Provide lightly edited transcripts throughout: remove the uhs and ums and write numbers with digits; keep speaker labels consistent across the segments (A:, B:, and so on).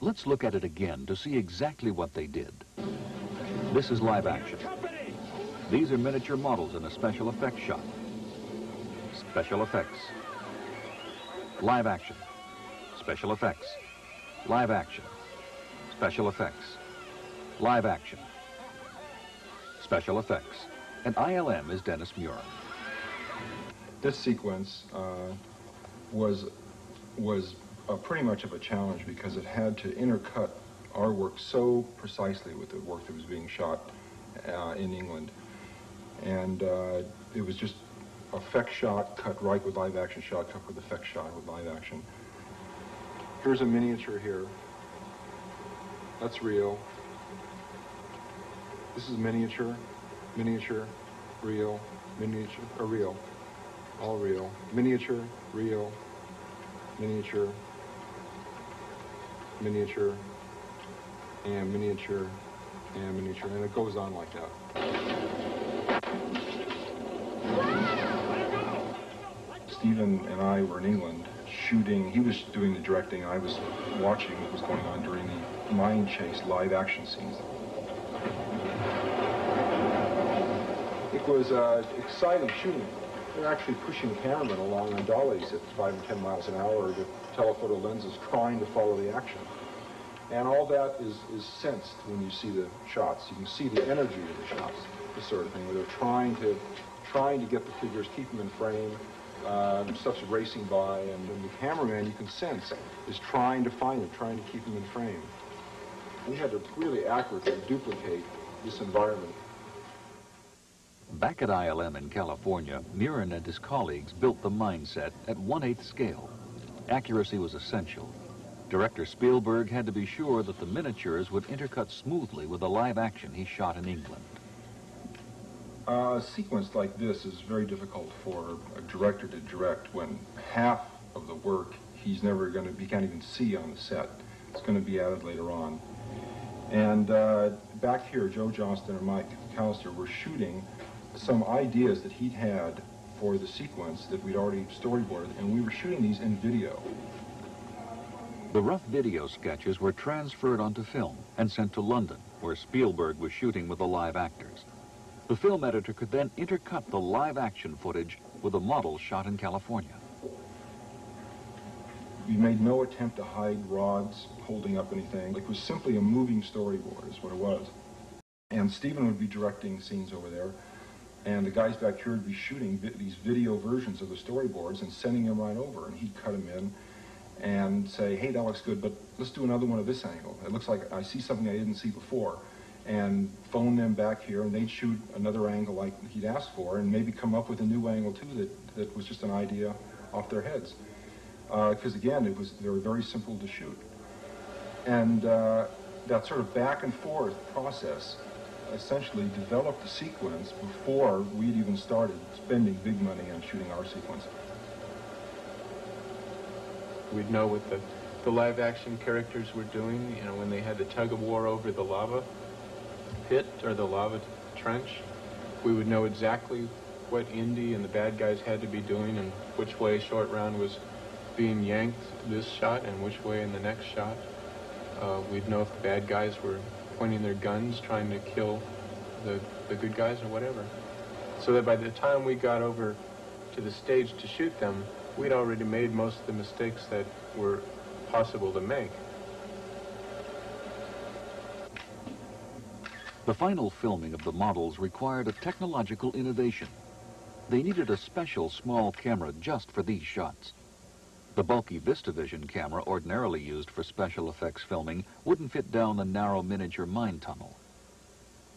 A: let's look at it again to see exactly what they did. This is live action. These are miniature models in a special effects shot. Special effects. Live action. Special effects. Live action. Special effects. Live action. Special effects. And ILM is Dennis Muir.
B: This sequence was pretty much of a challenge because it had to intercut our work so precisely with the work that was being shot in England. And it was just effect shot cut right with live action shot cut with effect shot with live action. Here's a miniature here. That's real. This is miniature, miniature, real, miniature, real. All real. Miniature, real, miniature, miniature, and miniature, and miniature, and it goes on like that. Stephen and I were in England shooting. He was doing the directing. I was watching what was going on during the mine chase live action scenes. It was exciting shooting. They're actually pushing cameramen along on dollies at 5 and 10 miles an hour with telephoto lenses trying to follow the action. And all that is sensed when you see the shots. You can see the energy of the shots, this sort of thing, where they're trying to get the figures, keep them in frame. Stuff's racing by, and the cameraman, you can sense, is trying to find them, trying to keep them in frame. We had to really accurately duplicate this environment.
A: Back at ILM in California, Murin and his colleagues built the mine set at 1/8 scale. Accuracy was essential. Director Spielberg had to be sure that the miniatures would intercut smoothly with the live action he shot in England.
B: A sequence like this is very difficult for a director to direct when half of the work he can't even see on the set. It's going to be added later on. And back here, Joe Johnston and Mike McAllister were shooting some ideas that he'd had for the sequence that we'd already storyboarded, and we were shooting these in video.
A: The rough video sketches were transferred onto film and sent to London, where Spielberg was shooting with the live actors. The film editor could then intercut the live action footage with the models shot in California.
B: We made no attempt to hide rods holding up anything. It was simply a moving storyboard is what it was. And Stephen would be directing scenes over there, and the guys back here would be shooting these video versions of the storyboards and sending them right over, and he'd cut them in and say, hey, that looks good, but let's do another one of this angle. It looks like I see something I didn't see before. And phone them back here, and they'd shoot another angle like he'd asked for, and maybe come up with a new angle too that was just an idea off their heads. Because again, they were very simple to shoot. And that sort of back and forth process essentially developed the sequence before we'd even started spending big money on shooting our sequence.
C: We'd know what the live action characters were doing, you know, when they had the tug of war over the lava pit or the lava trench. We would know exactly what Indy and the bad guys had to be doing and which way Short Round was being yanked this shot and which way in the next shot. We'd know if the bad guys were pointing their guns trying to kill the good guys or whatever. So that by the time we got over to the stage to shoot them, we'd already made most of the mistakes that were possible to make.
A: The final filming of the models required a technological innovation. They needed a special small camera just for these shots. The bulky VistaVision camera ordinarily used for special effects filming wouldn't fit down the narrow miniature mine tunnel.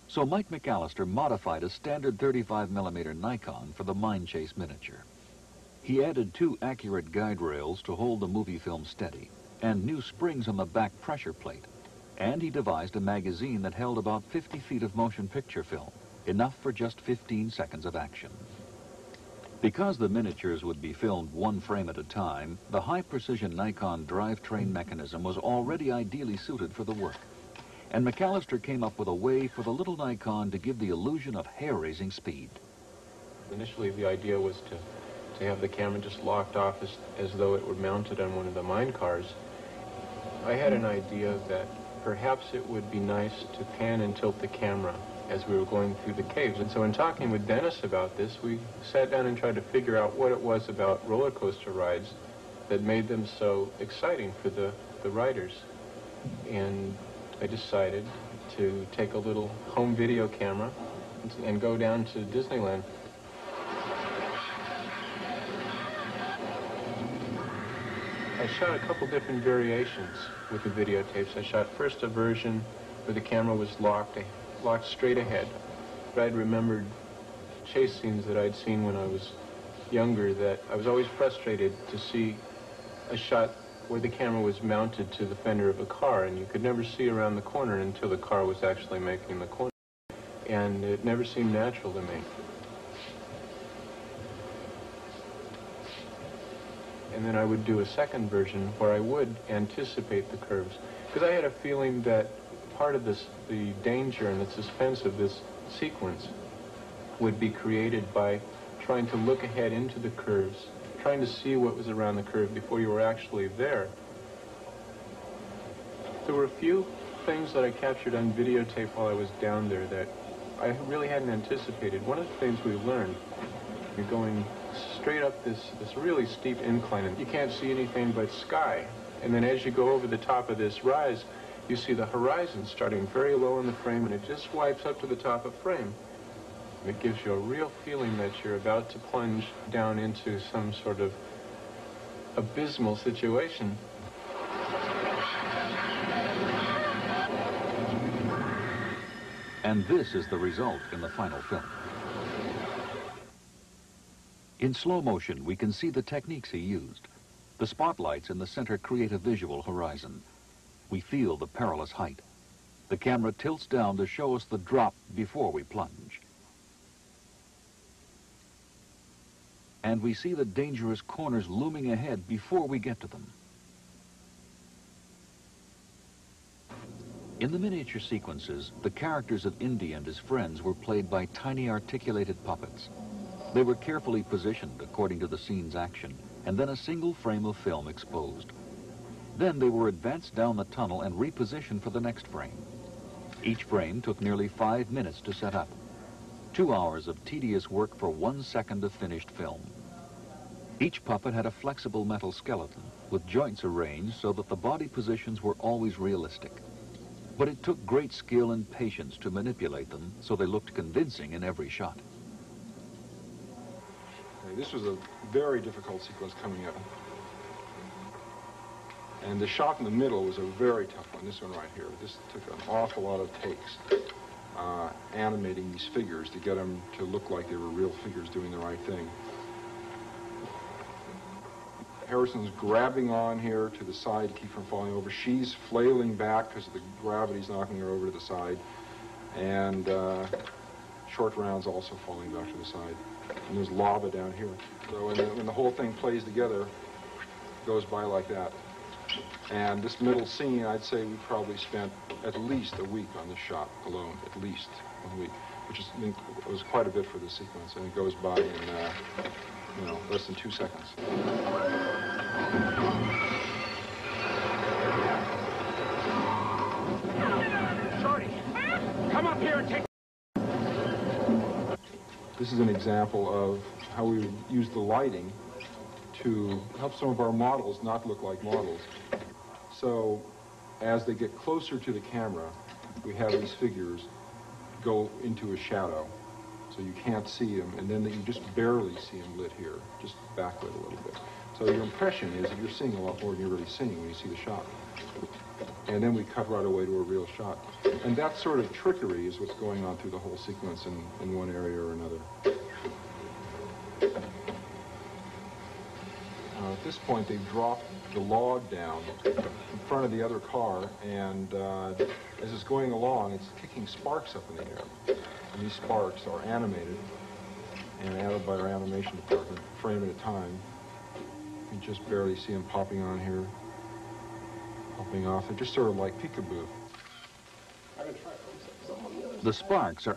A: So Mike McAllister modified a standard 35mm Nikon for the mine chase miniature. He added 2 accurate guide rails to hold the movie film steady, and new springs on the back pressure plate. And he devised a magazine that held about 50 feet of motion picture film, enough for just 15 seconds of action. Because the miniatures would be filmed 1 frame at a time, the high-precision Nikon drivetrain mechanism was already ideally suited for the work. And McAllister came up with a way for the little Nikon to give the illusion of hair-raising speed.
C: Initially, the idea was to have the camera just locked off as though it were mounted on one of the mine cars. I had an idea that perhaps it would be nice to pan and tilt the camera as we were going through the caves. And so in talking with Dennis about this, we sat down and tried to figure out what it was about roller coaster rides that made them so exciting for the riders. And I decided to take a little home video camera and go down to Disneyland. I shot a couple different variations with the videotapes. I shot first a version where the camera was locked straight ahead. But I'd remembered chase scenes that I'd seen when I was younger, that I was always frustrated to see a shot where the camera was mounted to the fender of a car and you could never see around the corner until the car was actually making the corner. And it never seemed natural to me. And then I would do a second version where I would anticipate the curves. Because I had a feeling that part of this, the danger and the suspense of this sequence would be created by trying to look ahead into the curves, trying to see what was around the curve before you were actually there. There were a few things that I captured on videotape while I was down there that I really hadn't anticipated. One of the things we learned, you're going straight up this really steep incline and you can't see anything but sky. And then as you go over the top of this rise, you see the horizon starting very low in the frame and it just swipes up to the top of frame. It gives you a real feeling that you're about to plunge down into some sort of abysmal situation.
A: And this is the result in the final film. In slow motion, we can see the techniques he used. The spotlights in the center create a visual horizon. We feel the perilous height. The camera tilts down to show us the drop before we plunge. And we see the dangerous corners looming ahead before we get to them. In the miniature sequences, the characters of Indy and his friends were played by tiny articulated puppets. They were carefully positioned according to the scene's action, and then a single frame of film exposed. Then they were advanced down the tunnel and repositioned for the next frame. Each frame took nearly 5 minutes to set up. 2 hours of tedious work for 1 second of finished film. Each puppet had a flexible metal skeleton with joints arranged so that the body positions were always realistic. But it took great skill and patience to manipulate them so they looked convincing in every shot.
B: This was a very difficult sequence coming up. And the shot in the middle was a very tough one, this one right here. This took an awful lot of takes, animating these figures to get them to look like they were real figures doing the right thing. Harrison's grabbing on here to the side to keep from falling over. She's flailing back because the gravity's knocking her over to the side. And Short Round's also falling back to the side. And there's lava down here. So when the whole thing plays together, it goes by like that. And this middle scene, I'd say we probably spent at least a week on this shot alone, at least 1 week, which was quite a bit for this sequence. And it goes by in less than 2 seconds.
D: Shorty, come up here and take...
B: This is an example of how we would use the lighting to help some of our models not look like models. So as they get closer to the camera, we have these figures go into a shadow. So you can't see them, and then you just barely see them lit here, just backlit a little bit. So your impression is that you're seeing a lot more than you're really seeing when you see the shot. And then we cut right away to a real shot. And that sort of trickery is what's going on through the whole sequence in one area or another. At this point, they've dropped the log down in front of the other car, and as it's going along, it's kicking sparks up in the air. And these sparks are animated and added by our animation department, frame at a time. You can just barely see them popping on here, popping off. They're just sort of like peekaboo.
A: The sparks are